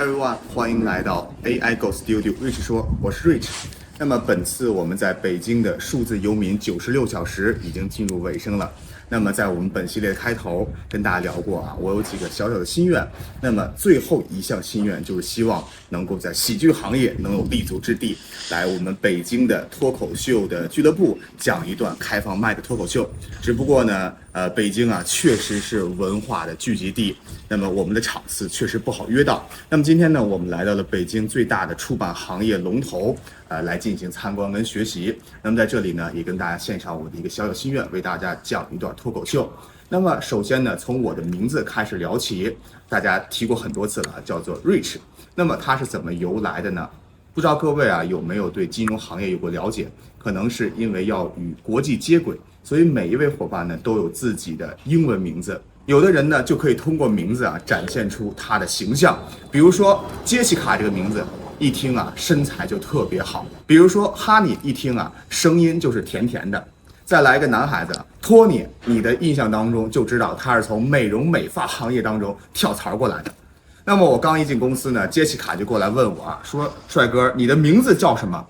everyone， 欢迎来到 AI Go Studio Rich 说，我是 Rich。那么本次我们在北京的数字游民96小时已经进入尾声了。那么在我们本系列的开头跟大家聊过啊，我有几个小小的心愿。那么最后一项心愿就是希望能够在喜剧行业能有立足之地，来我们北京的脱口秀的俱乐部讲一段开放麦的脱口秀。只不过呢，北京啊确实是文化的聚集地，那么我们的场次确实不好约到。那么今天呢，我们来到了北京最大的出版行业龙头，来进行参观跟学习。那么在这里呢，也跟大家献上我的一个小小心愿，为大家讲一段脱口秀。那么首先呢，从我的名字开始聊起，大家提过很多次了，叫做 Rich。那么它是怎么由来的呢？不知道各位啊有没有对金融行业有过了解？可能是因为要与国际接轨，所以每一位伙伴呢都有自己的英文名字。有的人呢就可以通过名字啊展现出他的形象，比如说杰西卡这个名字一听啊身材就特别好，比如说哈尼一听啊声音就是甜甜的。再来一个男孩子托尼，你的印象当中就知道他是从美容美发行业当中跳槽过来的。那么我刚一进公司呢，杰西卡就过来问我啊，说帅哥，你的名字叫什么？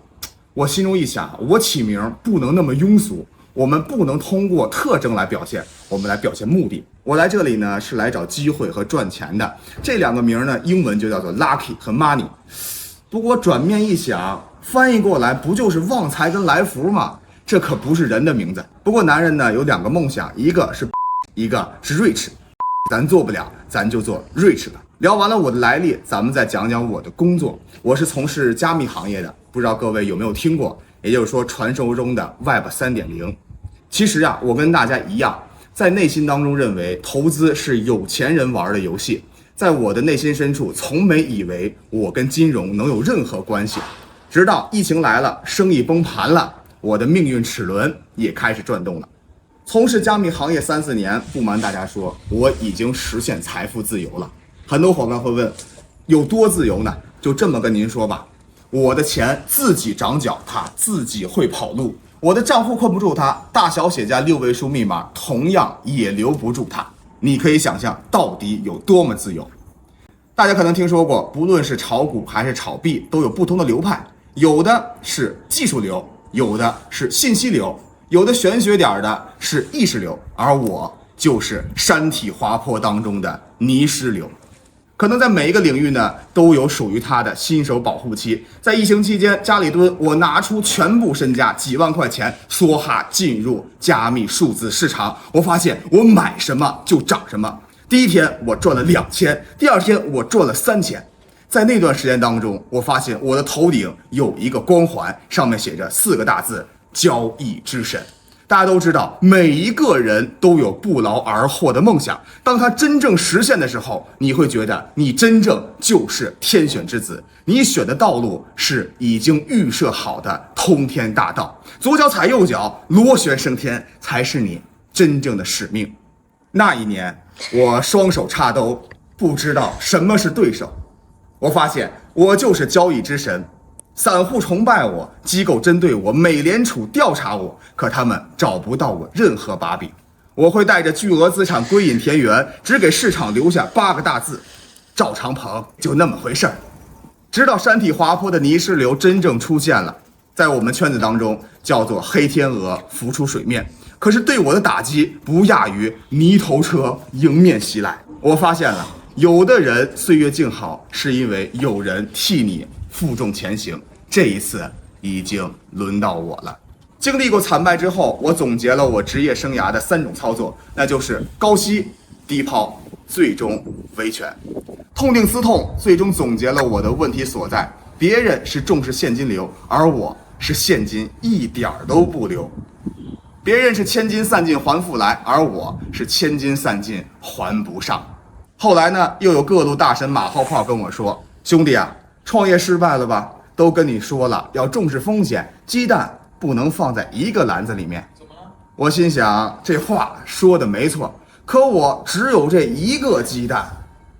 我心中一想，我起名不能那么庸俗，我们不能通过特征来表现，我们来表现目的。我来这里呢是来找机会和赚钱的，这两个名呢英文就叫做 Lucky 和 Money。不过转念一想，翻译过来不就是旺财跟来福吗？这可不是人的名字。不过男人呢有两个梦想，一个是一个是 Rich， 咱做不了，咱就做 Rich 吧。聊完了我的来历，咱们再讲讲我的工作。我是从事加密行业的，不知道各位有没有听过，也就是说传说中的 Web 3.0。其实啊，我跟大家一样，在内心当中认为投资是有钱人玩的游戏。在我的内心深处，从没以为我跟金融能有任何关系。直到疫情来了，生意崩盘了，我的命运齿轮也开始转动了。从事加密行业3-4年，不瞒大家说，我已经实现财富自由了。很多伙伴会问，有多自由呢？就这么跟您说吧，我的钱自己长脚踏，自己会跑路。我的账户困不住它，大小写加6位数密码同样也留不住它。你可以想象到底有多么自由。大家可能听说过，不论是炒股还是炒币，都有不同的流派，有的是技术流，有的是信息流，有的玄学点的是意识流，而我就是山体滑坡当中的泥石流。可能在每一个领域呢，都有属于他的新手保护期。在疫情期间，家里蹲，我拿出全部身家几万块钱，梭哈进入加密数字市场。我发现我买什么就涨什么。第一天我赚了2000，第二天我赚了3000。在那段时间当中，我发现我的头顶有一个光环，上面写着4个大字：交易之神。大家都知道，每一个人都有不劳而获的梦想。当他真正实现的时候，你会觉得你真正就是天选之子。你选的道路是已经预设好的通天大道，左脚踩右脚，螺旋升天，才是你真正的使命。那一年，我双手插兜，不知道什么是对手。我发现我就是交易之神。散户崇拜我，机构针对我，美联储调查我，可他们找不到我任何把柄。我会带着巨额资产归隐田园，只给市场留下8个大字：赵长鹏就那么回事儿。直到山体滑坡的泥石流真正出现了，在我们圈子当中叫做黑天鹅浮出水面，可是对我的打击不亚于泥头车迎面袭来。我发现了，有的人岁月静好，是因为有人替你负重前行。这一次已经轮到我了。经历过惨败之后，我总结了我职业生涯的3种操作，那就是高吸、低抛，最终维权。痛定思痛，最终总结了我的问题所在。别人是重视现金流，而我是现金一点都不留。别人是千金散尽还复来，而我是千金散尽还不上。后来呢，又有各路大神马后炮跟我说，兄弟啊，创业失败了吧？都跟你说了，要重视风险，鸡蛋不能放在一个篮子里面。我心想，这话说的没错，可我只有这一个鸡蛋，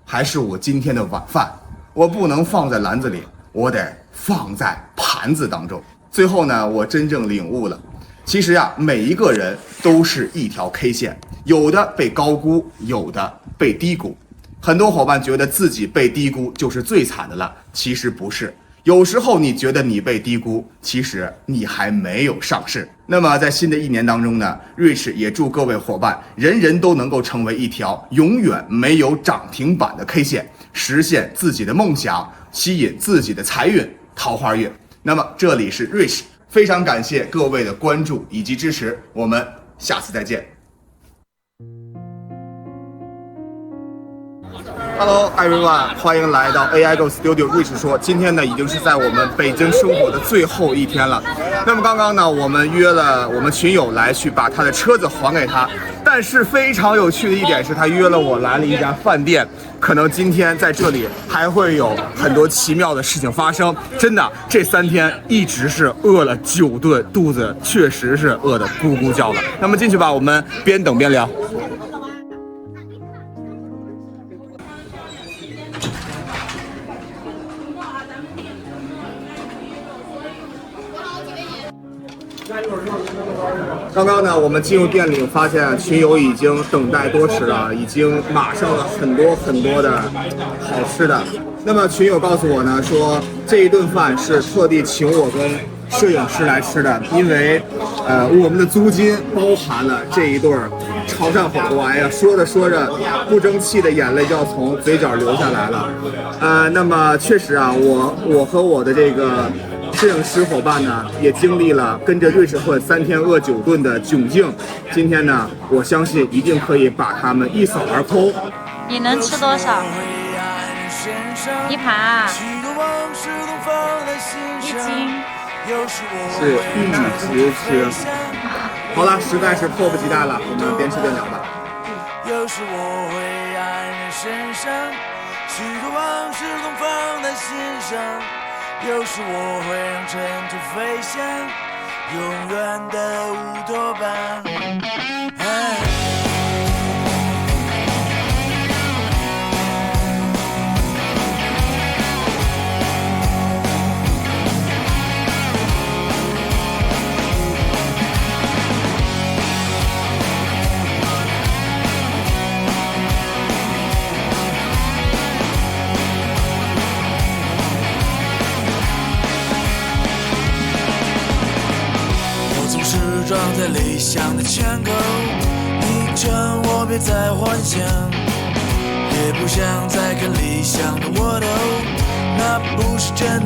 还是我今天的晚饭，我不能放在篮子里，我得放在盘子当中。最后呢，我真正领悟了，其实呀，每一个人都是一条 K 线，有的被高估，有的被低估。很多伙伴觉得自己被低估就是最惨的了，其实不是。有时候你觉得你被低估，其实你还没有上市。那么在新的一年当中呢，Rich 也祝各位伙伴人人都能够成为一条永远没有涨停板的 K 线，实现自己的梦想，吸引自己的财运、桃花运。那么这里是 Rich， 非常感谢各位的关注以及支持，我们下次再见。Hello everyone， 欢迎来到 AI Go Studio。Rich 说，今天呢已经是在我们北京生活的最后一天了。那么刚刚呢，我们约了我们群友来去把他的车子还给他，但是非常有趣的一点是，他约了我来了一家饭店，可能今天在这里还会有很多奇妙的事情发生。真的，这3天一直是饿了9顿，肚子确实是饿得咕咕叫的。那么进去吧，我们边等边聊。刚刚呢，我们进入店里，发现群友已经等待多时了，已经码上了很多的好吃的。那么群友告诉我呢，说这一顿饭是特地请我跟摄影师来吃的，因为我们的租金包含了这一顿潮汕火锅。哎呀，说着说着，不争气的眼泪就要从嘴角流下来了。那么确实啊，我和我的这个摄影师伙伴呢，也经历了跟着Rich混3天饿9顿的窘境。今天呢，我相信一定可以把他们一扫而空。你能吃多少？一盘啊？1斤？是一直吃。好了，实在是迫不及待了，我们边吃边聊吧。有时我会黯然神伤，许多往事总放在心上。有时我会让尘土飞翔，永远的乌托邦。撞在理想的枪口，你劝我别再幻想，也不想再看理想的我都，那不是真